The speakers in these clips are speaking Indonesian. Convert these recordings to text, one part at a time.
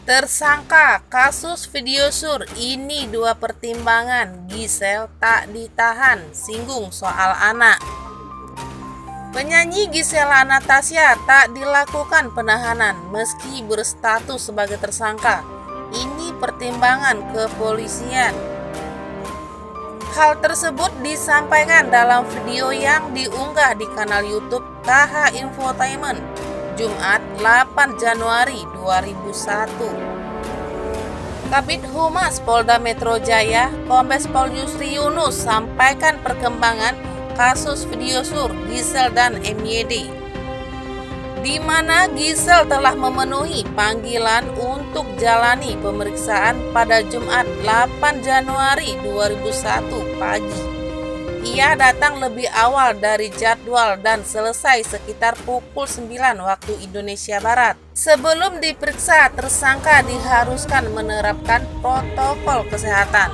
Tersangka kasus video sur ini dua pertimbangan, Gisel tak ditahan, singgung soal anak. Penyanyi Gisel Anastasia tak dilakukan penahanan meski berstatus sebagai tersangka. Ini pertimbangan kepolisian. Hal tersebut disampaikan dalam video yang diunggah di kanal YouTube KH Infotainment Jumat 8 Januari 2001. Kabid Humas Polda Metro Jaya, Kombes Pol Yusri Yunus sampaikan perkembangan kasus video sur Gisel dan MYD, di mana Gisel telah memenuhi panggilan untuk jalani pemeriksaan pada Jumat 8 Januari 2001 pagi. Ia datang lebih awal dari jadwal dan selesai sekitar pukul 9 waktu Indonesia Barat. Sebelum diperiksa, tersangka diharuskan menerapkan protokol kesehatan.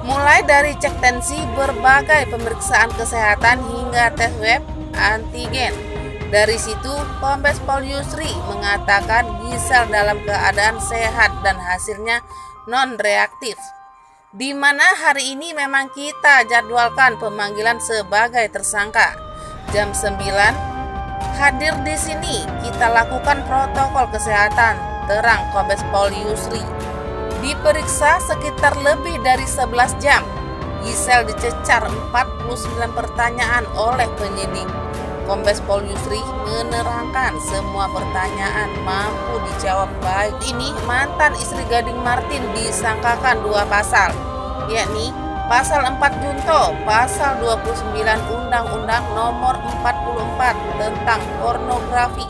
Mulai dari cek tensi, berbagai pemeriksaan kesehatan hingga tes web antigen. Dari situ, Kombes Pol Yusri mengatakan Gisel dalam keadaan sehat dan hasilnya non-reaktif. Di mana hari ini memang kita jadwalkan pemanggilan sebagai tersangka. Jam 9 hadir di sini, kita lakukan protokol kesehatan, terang Kombes Pol Yusri. Diperiksa sekitar lebih dari 11 jam. Gisel dicecar 49 pertanyaan oleh penyidik. Kombes Pol Yusri menerangkan semua pertanyaan mampu dijawab baik. Ini mantan istri Gading Martin disangkakan dua pasal, yakni Pasal 4 Junto, Pasal 29 Undang-Undang Nomor 44 tentang pornografi,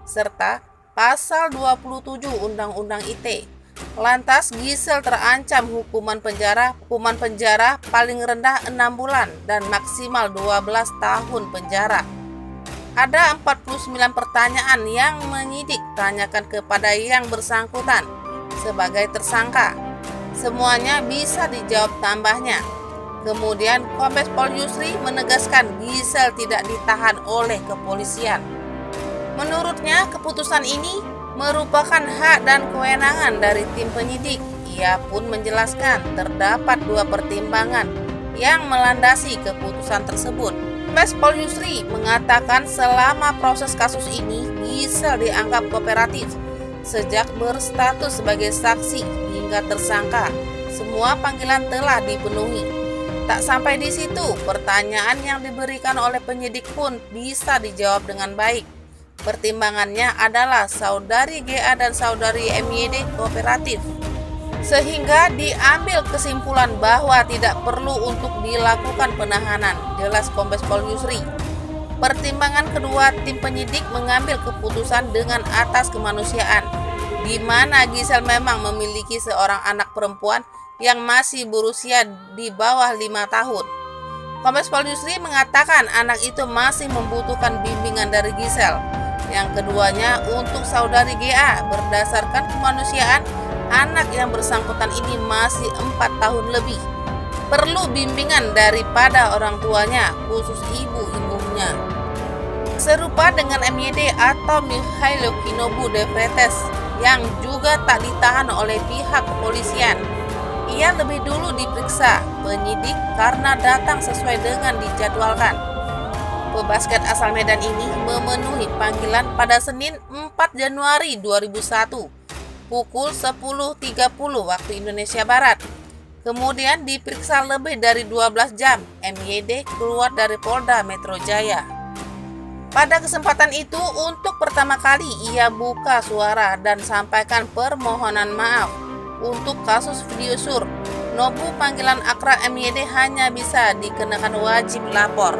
serta Pasal 27 Undang-Undang ITE. Lantas Gisel terancam hukuman penjara paling rendah 6 bulan dan maksimal 12 tahun penjara. Ada 49 pertanyaan yang penyidik tanyakan kepada yang bersangkutan sebagai tersangka. Semuanya bisa dijawab tambahnya. Kemudian Kombes Pol Yusri menegaskan Gisel tidak ditahan oleh kepolisian. Menurutnya keputusan ini merupakan hak dan kewenangan dari tim penyidik. Ia pun menjelaskan terdapat dua pertimbangan yang melandasi keputusan tersebut. Kombes Pol Yusri mengatakan selama proses kasus ini Gisel dianggap kooperatif sejak berstatus sebagai saksi hingga tersangka. Semua panggilan telah dipenuhi. Tak sampai di situ, pertanyaan yang diberikan oleh penyidik pun bisa dijawab dengan baik. Pertimbangannya adalah saudari GA dan saudari MYD kooperatif, sehingga diambil kesimpulan bahwa tidak perlu untuk dilakukan penahanan, jelas Kombes Pol Yusri. Pertimbangan kedua, tim penyidik mengambil keputusan dengan atas kemanusiaan, di mana Gisel memang memiliki seorang anak perempuan yang masih berusia di bawah 5 tahun. Kombes Pol Yusri mengatakan anak itu masih membutuhkan bimbingan dari Gisel. Yang keduanya, untuk saudari GA, berdasarkan kemanusiaan, anak yang bersangkutan ini masih 4 tahun lebih. Perlu bimbingan daripada orang tuanya, khusus ibu-ibunya. Serupa dengan MYD atau Mikhailo Kinobu de Freitas yang juga tak ditahan oleh pihak kepolisian. Ia lebih dulu diperiksa penyidik karena datang sesuai dengan dijadwalkan. Pebasket asal Medan ini memenuhi panggilan pada Senin 4 Januari 2001 pukul 10.30 waktu Indonesia Barat. Kemudian diperiksa lebih dari 12 jam. MYD keluar dari Polda Metro Jaya. Pada kesempatan itu, untuk pertama kali ia buka suara dan sampaikan permohonan maaf untuk kasus video sur. Nobu panggilan akrab MYD hanya bisa dikenakan wajib lapor.